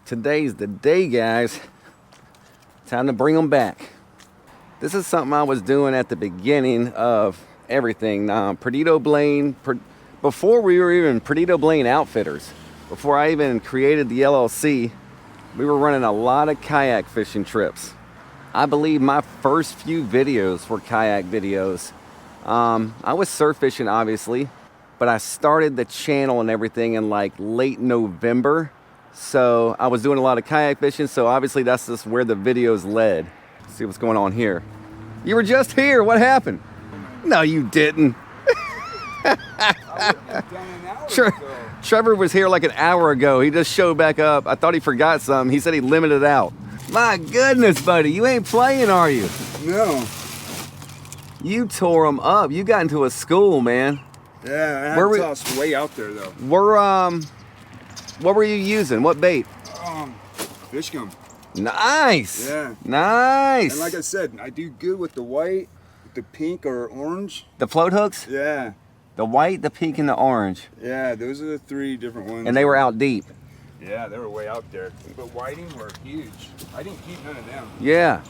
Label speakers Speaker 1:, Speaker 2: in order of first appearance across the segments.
Speaker 1: Today's the day, guys. Time to bring them back. This is something I was doing at the beginning of everything. Perdido Blaine, before we were even Perdido Blaine Outfitters, before I even created the LLC, we were running a lot of kayak fishing trips. I believe my first few videos were kayak videos. I was surf fishing, obviously, but I started the channel and everything in like late November. So I was doing a lot of kayak fishing, so obviously that's just where the videos led. Let's see what's going on here. You were just here, what happened? No, you didn't. Trevor was here like an hour ago. He just showed back up. I thought he forgot something. He said he limited out. My goodness, buddy, you ain't playing, are you?
Speaker 2: No.
Speaker 1: You tore them up. You got into a school, man.
Speaker 2: Yeah, I had to toss way out there though.
Speaker 1: What were you using? What bait?
Speaker 2: Fish gum.
Speaker 1: Nice.
Speaker 2: Yeah.
Speaker 1: Nice.
Speaker 2: And like I said, I do good with the white, with the pink or orange.
Speaker 1: The float hooks?
Speaker 2: Yeah.
Speaker 1: The white, the pink, and the orange.
Speaker 2: Yeah, those are the three different ones.
Speaker 1: And they were out deep.
Speaker 2: Yeah, they were way out there. But whiting were huge. I didn't keep none of them.
Speaker 1: Yeah.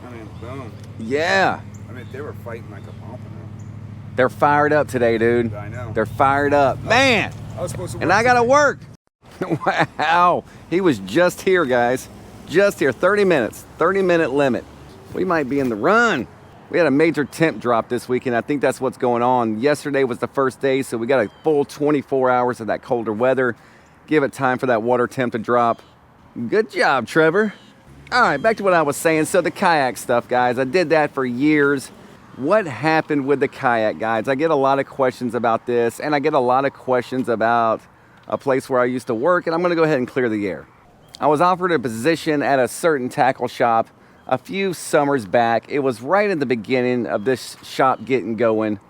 Speaker 2: I mean, boom.
Speaker 1: Yeah.
Speaker 2: I mean, they were fighting like a pompano.
Speaker 1: They're fired up today, dude.
Speaker 2: I know.
Speaker 1: They're fired up. Man!
Speaker 2: I was supposed to work
Speaker 1: and I gotta work. Wow. He was just here, guys. Just here. 30 minutes. 30-minute limit. We might be in the run. We had a major temp drop this weekend. I think that's what's going on. Yesterday was the first day, so we got a full 24 hours of that colder weather. Give it time for that water temp to drop. Good job, Trevor. All right, back to what I was saying. So the kayak stuff, guys, I did that for years. What happened with the kayak, guys? I get a lot of questions about this, and I get a lot of questions about a place where I used to work, and I'm gonna go ahead and clear the air. I was offered a position at a certain tackle shop a few summers back. It was right at the beginning of this shop getting going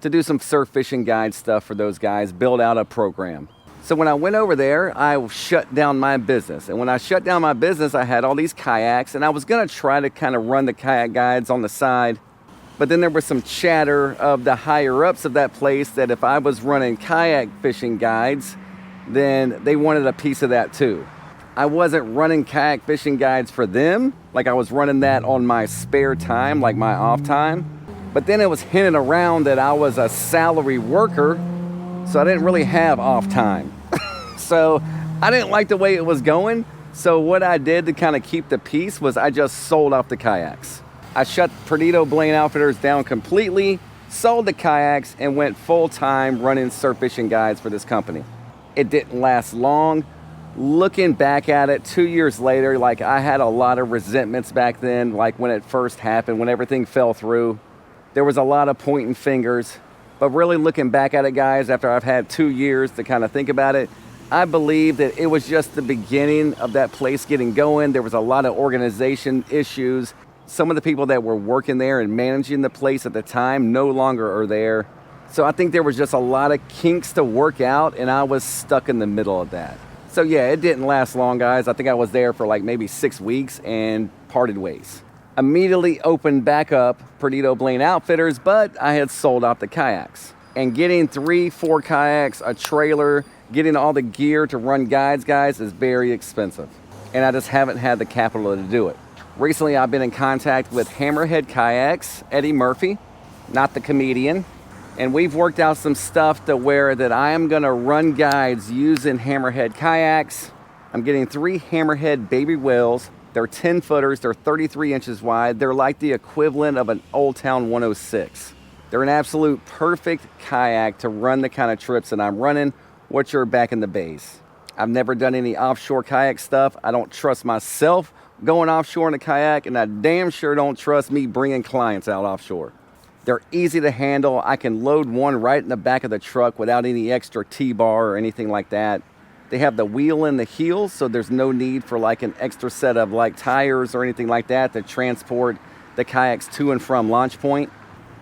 Speaker 1: to do some surf fishing guide stuff for those guys, build out a program. So when I went over there, I shut down my business. And when I shut down my business, I had all these kayaks, and I was gonna try to kind of run the kayak guides on the side. But then there was some chatter of the higher ups of that place that if I was running kayak fishing guides, then they wanted a piece of that too. I wasn't running kayak fishing guides for them, like I was running that on my spare time, like my off time. But then it was hinted around that I was a salary worker, so I didn't really have off time. So I didn't like the way it was going. So what I did to kind of keep the peace was I just sold off the kayaks. I shut Perdido Blaine Outfitters down completely, sold the kayaks, and went full-time running surf fishing guides for this company. It didn't last long. Looking back at it 2 years later, like I had a lot of resentments back then, like when it first happened, when everything fell through. There was a lot of pointing fingers. But really looking back at it, guys, after I've had 2 years to kind of think about it, I believe that it was just the beginning of that place getting going. There was a lot of organization issues. Some of the people that were working there and managing the place at the time no longer are there. So I think there was just a lot of kinks to work out, and I was stuck in the middle of that. So yeah, it didn't last long, guys. I think I was there for like maybe 6 weeks and parted ways. Immediately opened back up Perdido Blaine Outfitters, but I had sold off the kayaks. And getting 3-4 kayaks, a trailer, getting all the gear to run guides, guys, is very expensive. And I just haven't had the capital to do it. Recently, I've been in contact with Hammerhead Kayaks, Eddie Murphy, not the comedian. And we've worked out some stuff to where that I am gonna run guides using Hammerhead Kayaks. I'm getting 3 Hammerhead baby whales. They're 10 footers, they're 33 inches wide. They're like the equivalent of an Old Town 106. They're an absolute perfect kayak to run the kind of trips that I'm running, which are back in the bays. I've never done any offshore kayak stuff. I don't trust myself going offshore in a kayak, and I damn sure don't trust me bringing clients out offshore. They're easy to handle. I can load one right in the back of the truck without any extra T-bar or anything like that. They have the wheel and the heel, so there's no need for like an extra set of like tires or anything like that to transport the kayaks to and from launch point.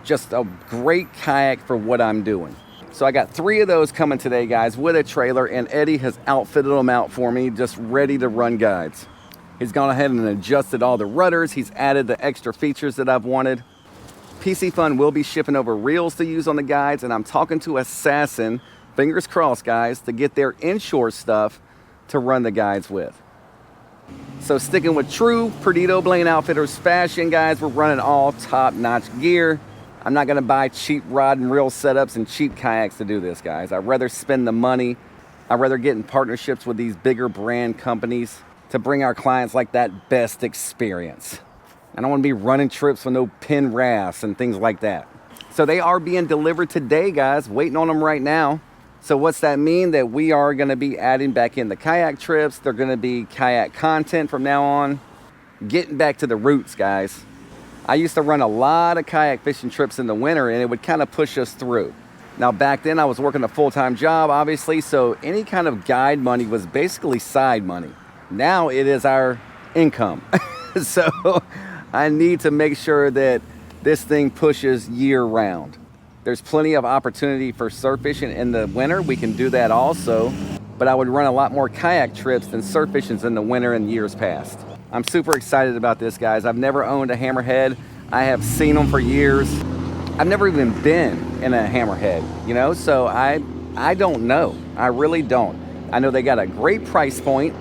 Speaker 1: Just a great kayak for what I'm doing. So I got 3 of those coming today, guys, with a trailer, and Eddie has outfitted them out for me, just ready to run guides. He's gone ahead and adjusted all the rudders. He's added the extra features that I've wanted. PC Fun will be shipping over reels to use on the guides, and I'm talking to Assassin, fingers crossed, guys, to get their inshore stuff to run the guides with. So sticking with true Perdido Blaine Outfitters fashion, guys, we're running all top-notch gear. I'm not gonna buy cheap rod and reel setups and cheap kayaks to do this, guys. I'd rather spend the money. I'd rather get in partnerships with these bigger brand companies to bring our clients like that best experience. I don't wanna be running trips with no pin rafts and things like that. So they are being delivered today, guys, waiting on them right now. So what's that mean? That we are gonna be adding back in the kayak trips. They're gonna be kayak content from now on. Getting back to the roots, guys. I used to run a lot of kayak fishing trips in the winter and it would kind of push us through. Now back then I was working a full-time job, obviously, so any kind of guide money was basically side money. Now it is our income. So I need to make sure that this thing pushes year round. There's plenty of opportunity for surf fishing in the winter. We can do that also, but I would run a lot more kayak trips than surf fishing in the winter in years past. I'm super excited about this, guys. I've never owned a Hammerhead. I have seen them for years. I've never even been in a Hammerhead, you know, so I don't know. I really don't. I know they got a great price point.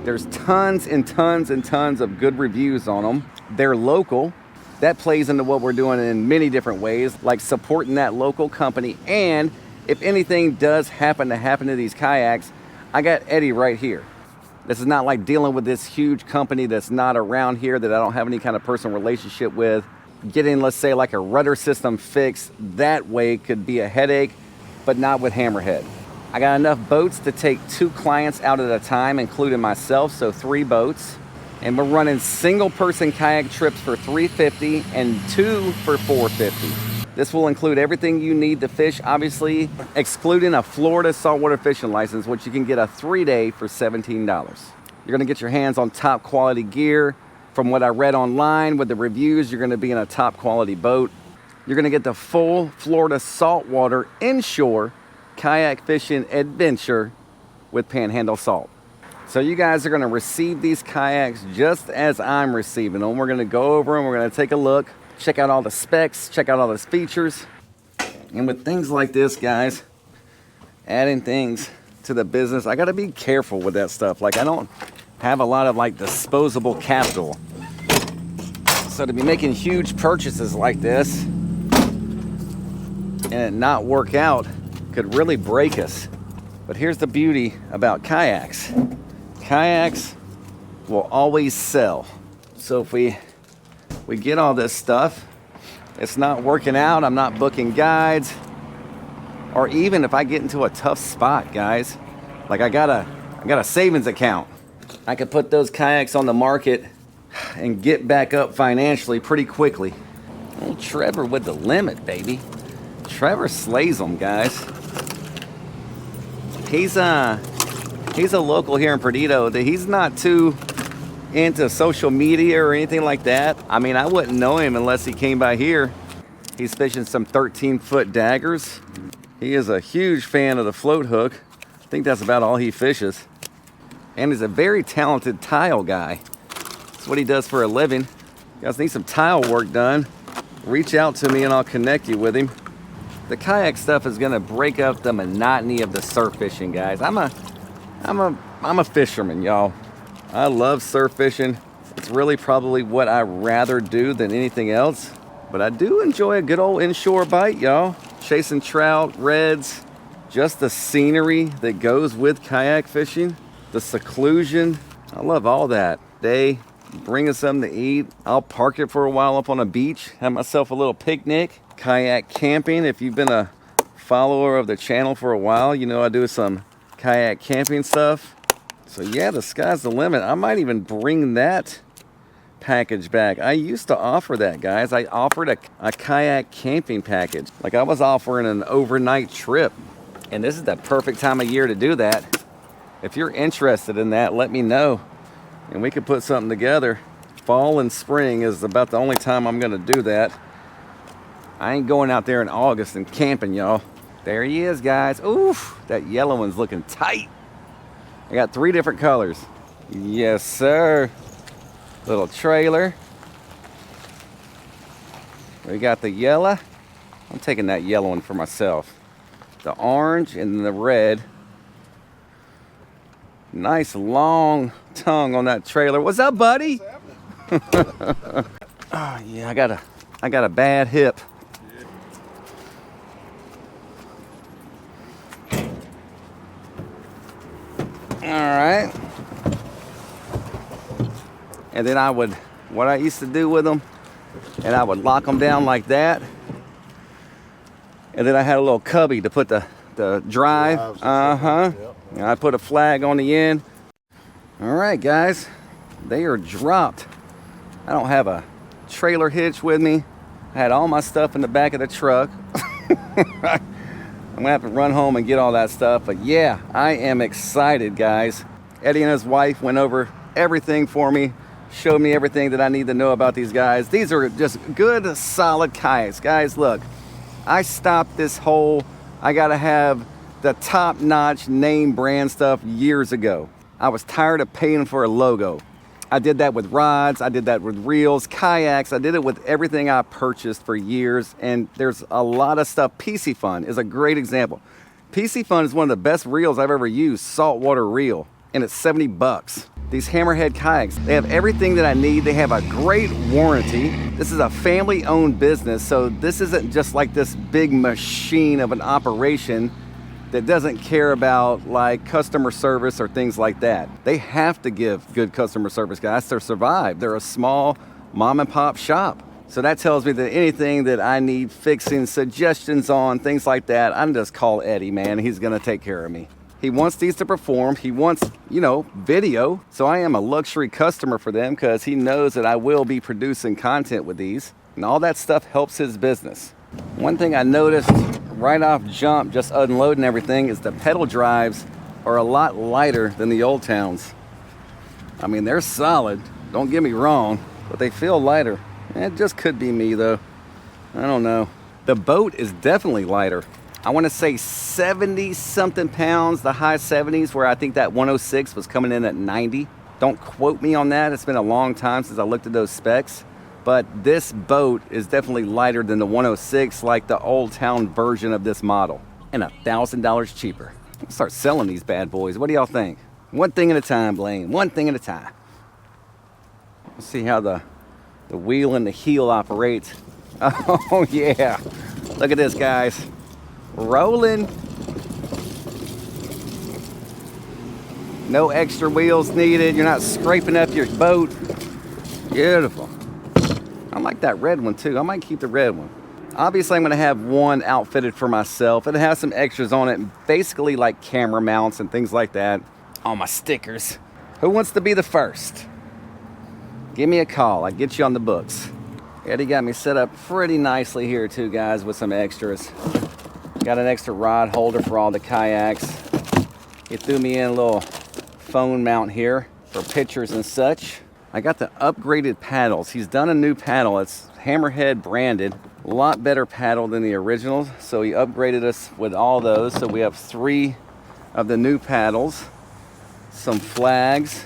Speaker 1: There's tons and tons and tons of good reviews on them. They're local. That plays into what we're doing in many different ways, like supporting that local company. And if anything does happen to these kayaks, I got Eddie right here. This is not like dealing with this huge company that's not around here that I don't have any kind of personal relationship with. Getting, let's say, like a rudder system fixed that way could be a headache, but not with Hammerhead. I got enough boats to take 2 clients out at a time, including myself, so 3 boats. And we're running single person kayak trips for $350 and 2 for $450. This will include everything you need to fish, obviously, excluding a Florida saltwater fishing license, which you can get a 3-day for $17. You're gonna get your hands on top quality gear. From what I read online with the reviews, you're gonna be in a top quality boat. You're gonna get the full Florida saltwater inshore kayak fishing adventure with Panhandle Salt. So you guys are gonna receive these kayaks just as I'm receiving them. We're gonna go over them, we're gonna take a look, check out all the specs, check out all the features. And with things like this, guys, adding things to the business, I gotta be careful with that stuff. Like, I don't have a lot of like disposable capital. So to be making huge purchases like this and it not work out could really break us. But here's the beauty about kayaks. Kayaks will always sell. So if we get all this stuff, it's not working out, I'm not booking guides, or even if I get into a tough spot, guys, like I got a savings account. I could put those kayaks on the market and get back up financially pretty quickly. Oh, Trevor with the limit, baby. Trevor slays them, guys. He's a local here in Perdido. He's not too into social media or anything like that. I mean, I wouldn't know him unless he came by here. He's fishing some 13-foot daggers. He is a huge fan of the float hook. I think that's about all he fishes. And he's a very talented tile guy. That's what he does for a living. You guys need some tile work done, reach out to me and I'll connect you with him. The kayak stuff is gonna break up the monotony of the surf fishing, guys. I'm a fisherman, y'all. I love surf fishing. It's really probably what I rather do than anything else. But I do enjoy a good old inshore bite, y'all. Chasing trout, reds, just the scenery that goes with kayak fishing, the seclusion. I love all that. They bring us something to eat. I'll park it for a while up on a beach, have myself a little picnic. Kayak camping. If you've been a follower of the channel for a while, you know I do some kayak camping stuff. So yeah, the sky's the limit. I might even bring that package back. I used to offer that, guys. I offered a kayak camping package. Like, I was offering an overnight trip. And this is the perfect time of year to do that. If you're interested in that, let me know. And we could put something together. Fall and spring is about the only time I'm gonna do that. I ain't going out there in August and camping, y'all. There he is, guys. Oof, that yellow one's looking tight. I got 3 different colors. Yes, sir. Little trailer. We got the yellow. I'm taking that yellow one for myself. The orange and the red. Nice long tongue on that trailer. What's up, buddy? Oh yeah, I got a bad hip. All right. And then what I used to do with them, and I would lock them down like that. And then I had a little cubby to put the drive. And I put a flag on the end. All right, guys, they are dropped. I don't have a trailer hitch with me. I had all my stuff in the back of the truck. I'm gonna have to run home and get all that stuff. But yeah, I am excited, guys. Eddie and his wife went over everything for me, showed me everything that I need to know about these guys. These are just good, solid kayaks. Guys, look, I stopped this whole, I gotta have the top-notch name brand stuff years ago. I was tired of paying for a logo. I did that with rods, I did that with reels, kayaks, I did it with everything I purchased for years, and there's a lot of stuff. PC Fun is a great example. PC Fun is one of the best reels I've ever used, saltwater reel, and it's 70 bucks. These Hammerhead Kayaks, they have everything that I need. They have a great warranty. This is a family-owned business, so this isn't just like this big machine of an operation that doesn't care about like customer service or things like that. They have to give good customer service, guys, to survive. They're a small mom and pop shop. So that tells me that anything that I need fixing, suggestions on, things like that, I can just call Eddie, man. He's gonna take care of me. He wants these to perform. He wants, you know, video. So I am a luxury customer for them because he knows that I will be producing content with these. And all that stuff helps his business. One thing I noticed right off jump, just unloading everything, is the pedal drives are a lot lighter than the Old Towns. I mean, they're solid, don't get me wrong, but they feel lighter. It just could be me though. I don't know. The boat is definitely lighter. I want to say 70 something pounds, the high 70s, where I think that 106 was coming in at 90. Don't quote me on that. It's been a long time since I looked at those specs. But this boat is definitely lighter than the 106, like the Old Town version of this model, and $1,000 cheaper. I'll start selling these bad boys. What do y'all think? One thing at a time, Blaine. One thing at a time. Let's see how the wheel and the heel operates. Oh yeah! Look at this, guys. Rolling. No extra wheels needed. You're not scraping up your boat. Beautiful. I like that red one too. I might keep the red one. Obviously, I'm gonna have one outfitted for myself. It has some extras on it, basically like camera mounts and things like that. All my stickers. Who wants to be the first? Give me a call. I get you on the books. Eddie got me set up pretty nicely here too, guys, with some extras. Got an extra rod holder for all the kayaks. He threw me in a little phone mount here for pictures and such. I got the upgraded paddles. He's done a new paddle. It's Hammerhead branded. A lot better paddle than the originals. So he upgraded us with all those. So we have 3 of the new paddles, some flags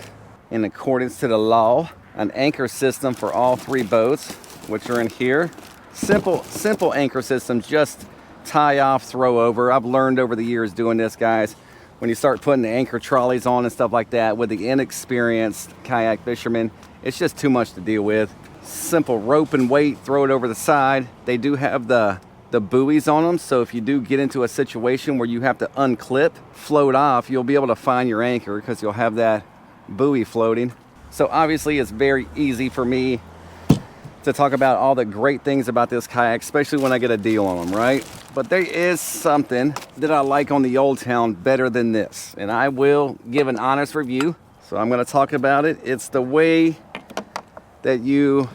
Speaker 1: in accordance to the law, an anchor system for all 3 boats, which are in here. Simple anchor system, just tie off, throw over. I've learned over the years doing this, guys. When you start putting the anchor trolleys on and stuff like that with the inexperienced kayak fishermen, it's just too much to deal with. Simple rope and weight, throw it over the side. They do have the buoys on them, so if you do get into a situation where you have to unclip, float off, you'll be able to find your anchor because you'll have that buoy floating. So obviously it's very easy for me to talk about all the great things about this kayak, especially when I get a deal on them, right? But there is something that I like on the Old Town better than this, and I will give an honest review. So I'm gonna talk about it. It's the way that you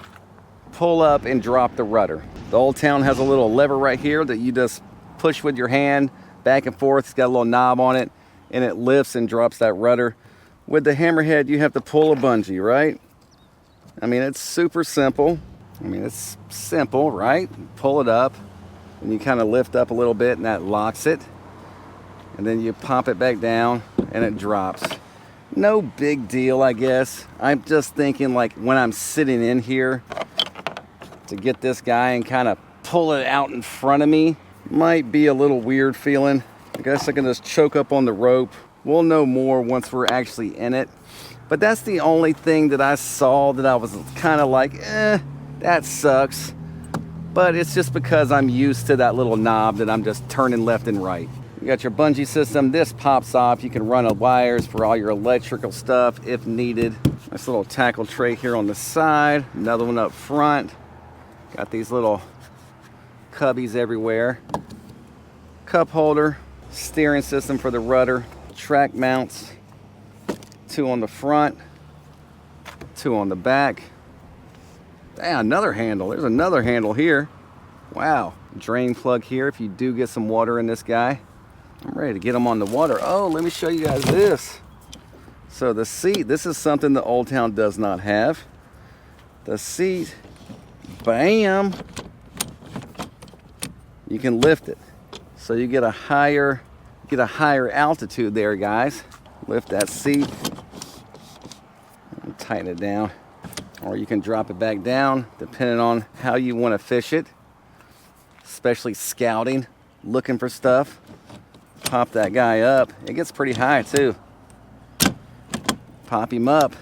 Speaker 1: pull up and drop the rudder. The Old Town has a little lever right here that you just push with your hand back and forth. It's got a little knob on it, and it lifts and drops that rudder. With the Hammerhead, you have to pull a bungee, right? I mean, it's super simple. I mean, it's simple, right? Pull it up, and you kind of lift up a little bit, and that locks it. And then you pop it back down, and it drops. No big deal, I guess. I'm just thinking, like, when I'm sitting in here to get this guy and kind of pull it out in front of me, might be a little weird feeling. I guess I can just choke up on the rope We'll know more once we're actually in it. But that's the only thing that I saw that I was kind of like, that sucks. But it's just because I'm used to that little knob that I'm just turning left and right. You got your bungee system. This pops off. You can run wires for all your electrical stuff if needed. Nice little tackle tray here on the side. Another one up front. Got these little cubbies everywhere. Cup holder. Steering system for the rudder. Track mounts. 2 on the front. 2 on the back. Damn, another handle. There's another handle here. Wow. Drain plug here if you do get some water in this guy. I'm ready to get them on the water. Oh, let me show you guys this. So the seat, this is something the Old Town does not have. The seat, bam, you can lift it. So you get a higher altitude there, guys. Lift that seat and tighten it down. Or you can drop it back down depending on how you want to fish it. Especially scouting, looking for stuff. Pop that guy up. It gets pretty high too. Pop him up.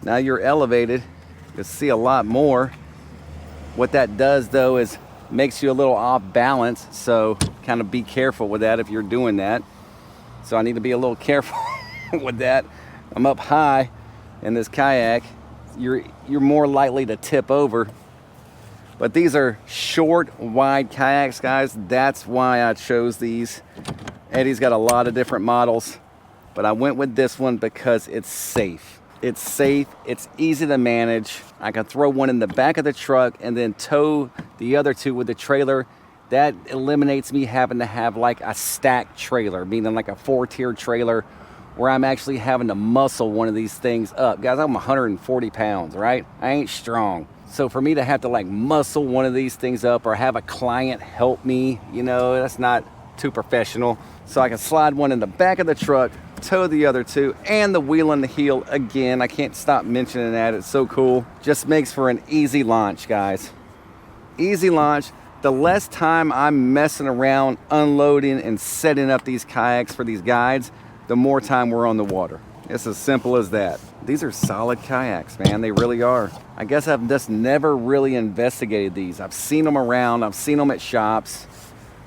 Speaker 1: Now you're elevated. You'll see a lot more. What that does though is makes you a little off balance. So kind of be careful with that if you're doing that. So I need to be a little careful with that. I'm up high in this kayak. You're more likely to tip over. But these are short, wide kayaks, guys. That's why I chose these. Eddie's got a lot of different models, but I went with this one because it's safe. It's safe, it's easy to manage. I can throw one in the back of the truck and then tow the other 2 with the trailer. That eliminates me having to have like a stacked trailer, meaning like a 4-tier trailer where I'm actually having to muscle one of these things up. Guys, I'm 140 pounds, right? I ain't strong. So for me to have to like muscle one of these things up or have a client help me, you know, that's not too professional. So I can slide one in the back of the truck, tow the other 2, and the wheel and the heel again. I can't stop mentioning that. It's so cool. Just makes for an easy launch, guys. Easy launch. The less time I'm messing around, unloading and setting up these kayaks for these guides, the more time we're on the water. It's as simple as that. These are solid kayaks, man. They really are. I guess I've just never really investigated these. I've seen them around. I've seen them at shops.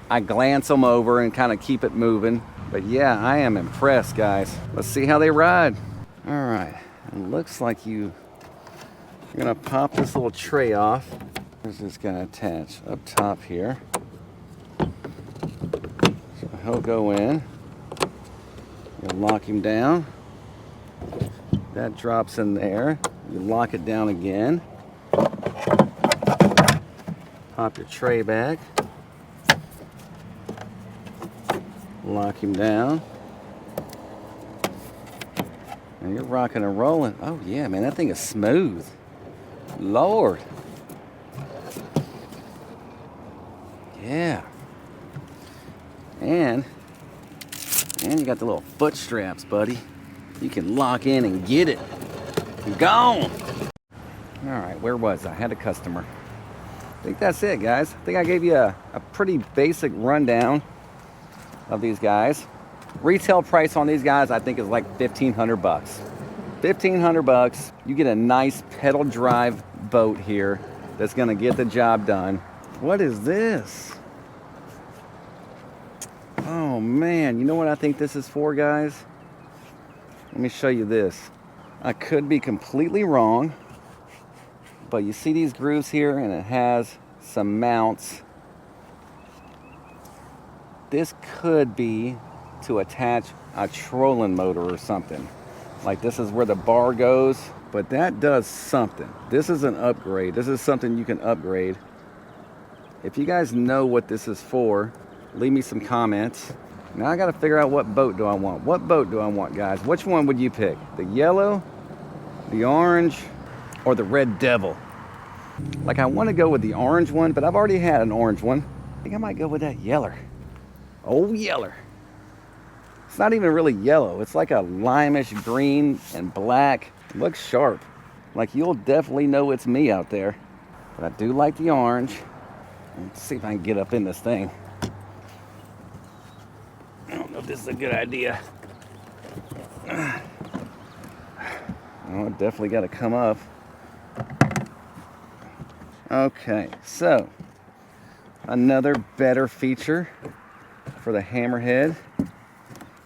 Speaker 1: I glance them over and kind of keep it moving. But yeah, I am impressed, guys. Let's see how they ride. All right. It looks like you're going to pop this little tray off. Where's this going to attach? Up top here. So he'll go in. You'll lock him down. That drops in there. You lock it down again. Pop your tray back. Lock him down. And you're rocking and rolling. Oh yeah, man, that thing is smooth. Lord. Yeah. And you got the little foot straps, buddy. You can lock in and get it. Gone. All right, where was I? I had a customer. I think that's it, guys. I think I gave you a pretty basic rundown of these guys. Retail price on these guys, I think, is like $1,500 bucks. $1,500 bucks. You get a nice pedal drive boat here that's gonna get the job done. What is this? Oh man, you know what I think this is for, guys? Let me show you this. I could be completely wrong, but you see these grooves here and it has some mounts. This could be to attach a trolling motor or something. Like this is where the bar goes, but that does something. This is an upgrade. This is something you can upgrade. If you guys know what this is for, leave me some comments. Now I gotta figure out what boat do I want. What boat do I want, guys? Which one would you pick? The yellow, the orange, or the red devil? Like I wanna go with the orange one, but I've already had an orange one. I think I might go with that yeller. Oh, yeller. It's not even really yellow. It's like a limeish green and black. It looks sharp. Like you'll definitely know it's me out there. But I do like the orange. Let's see if I can get up in this thing. I don't know if this is a good idea. Oh, it definitely got to come up. Okay, so another better feature for the Hammerhead,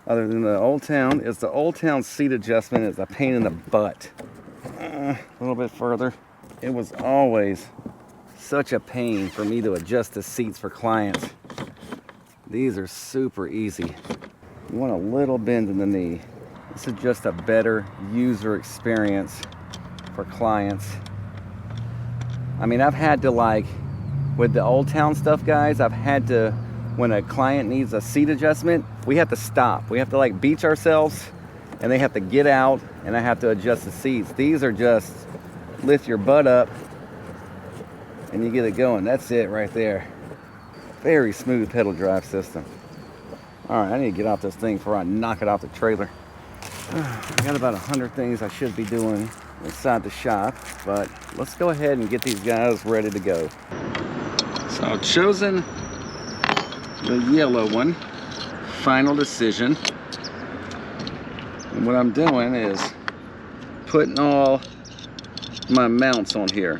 Speaker 1: other than the Old Town, is the Old Town seat adjustment is a pain in the butt. A little bit further. It was always such a pain for me to adjust the seats for clients. These are super easy. You want a little bend in the knee. This is just a better user experience for clients. I mean, I've had to, like, with the Old Town stuff, guys, I've had to, when a client needs a seat adjustment, we have to stop. We have to, like, beach ourselves, and they have to get out, and I have to adjust the seats. These are just lift your butt up, and you get it going. That's it right there. Very smooth pedal drive system. All right, I need to get off this thing before I knock it off the trailer. I got about 100 things I should be doing inside the shop, but let's go ahead and get these guys ready to go. So I've chosen the yellow one, final decision. And what I'm doing is putting all my mounts on here.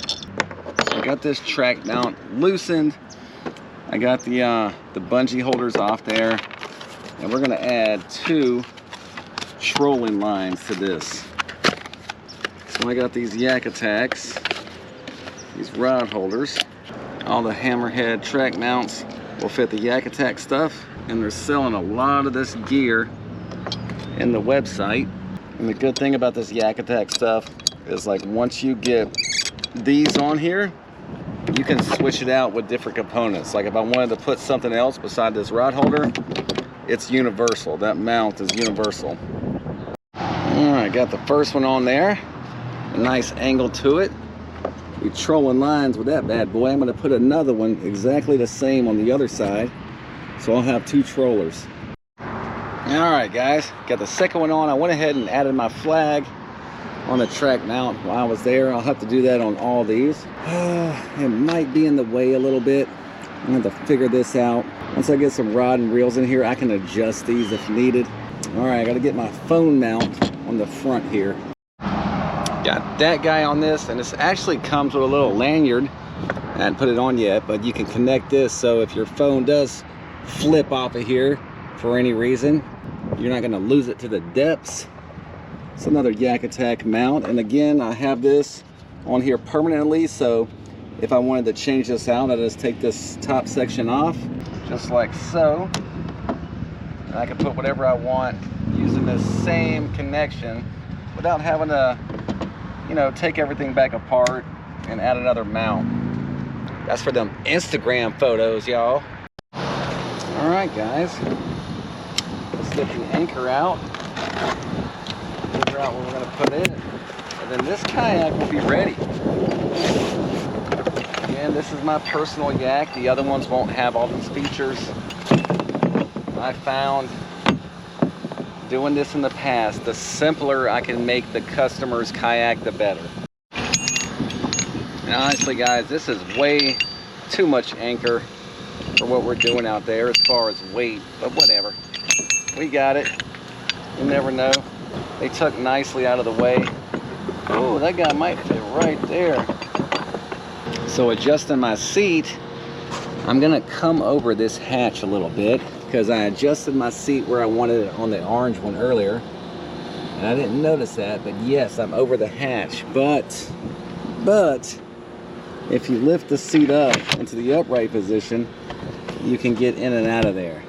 Speaker 1: So I got this track mount loosened. I got the bungee holders off there, and we're gonna add 2 trolling lines to this. So I got these Yak Attacks, these rod holders. All the Hammerhead track mounts will fit the Yak Attack stuff, and they're selling a lot of this gear in the website. And the good thing about this Yak Attack stuff is, like, once you get these on here, you can switch it out with different components. Like if I wanted to put something else beside this rod holder, it's universal. That mount is universal. All right, got the first one on there. A nice angle to it. We trolling lines with that bad boy. I'm gonna put another one exactly the same on the other side. So I'll have 2 trollers. All right, guys, got the second one on. I went ahead and added my flag on the track mount while I was there. I'll have to do that on all these. It might be in the way a little bit. I'm gonna have to figure this out. Once I get some rod and reels in here, I can adjust these if needed. All right, I gotta get my phone mount on the front here. Got that guy on this, and this actually comes with a little lanyard. I hadn't put it on yet, but you can connect this so if your phone does flip off of here for any reason, you're not gonna lose it to the depths. It's another Yak Attack mount, and again, I have this on here permanently, so if I wanted to change this out, I just take this top section off, just like so. And I can put whatever I want using this same connection without having to, you know, take everything back apart and add another mount. That's for them Instagram photos, y'all. All right, guys. Let's get the anchor out. Figure out what we're gonna put in it. And then this kayak will be ready. Again, this is my personal yak. The other ones won't have all these features. I found doing this in the past, the simpler I can make the customer's kayak, the better. And honestly, guys, this is way too much anchor for what we're doing out there as far as weight, but whatever. We got it. You never know. They tuck nicely out of the way. Oh, that guy might fit right there. So adjusting my seat, I'm gonna come over this hatch a little bit because I adjusted my seat where I wanted it on the orange one earlier. And I didn't notice that, but yes, I'm over the hatch. But if you lift the seat up into the upright position, you can get in and out of there.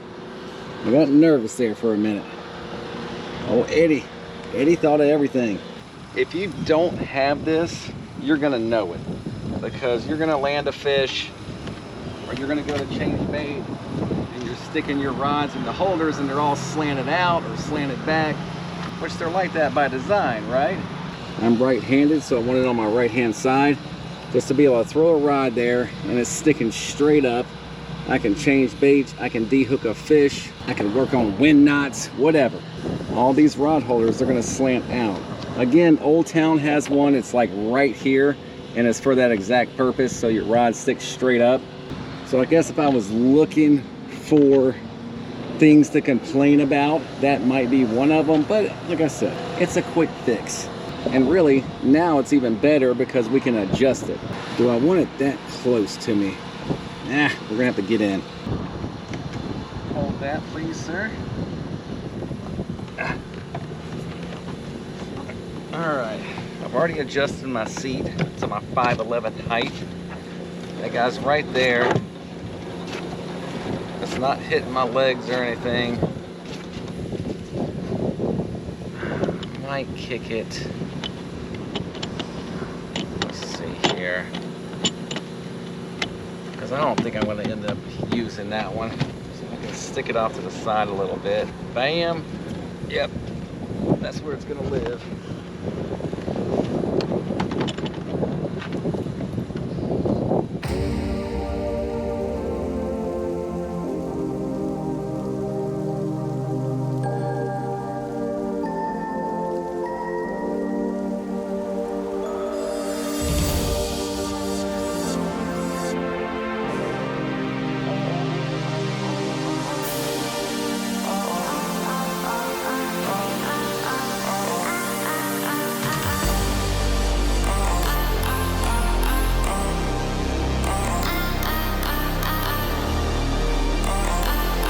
Speaker 1: I got nervous there for a minute. Oh, Eddie thought of everything. If you don't have this, you're gonna know it, because you're gonna land a fish, or you're gonna go to change bait, and you're sticking your rods in the holders and they're all slanted out or slanted back, which they're like that by design, right? I'm right-handed, so I want it on my right-hand side, just to be able to throw a rod there and it's sticking straight up. I can change baits, I can de-hook a fish, I can work on wind knots, whatever. All these rod holders, they're gonna slant out. Again, Old Town has one, it's like right here, and it's for that exact purpose, so your rod sticks straight up. So I guess if I was looking for things to complain about. That might be one of them, but like I said, it's a quick fix. And really, now it's even better because we can adjust it. Do I want it that close to me? Nah, we're gonna have to get in. Hold that, please, sir. All right, I've already adjusted my seat to my 5'11" height. That guy's right there. It's not hitting my legs or anything. Might kick it. Let's see here. Because I don't think I'm going to end up using that one. So I can stick it off to the side a little bit. Bam. Yep. That's where it's going to live.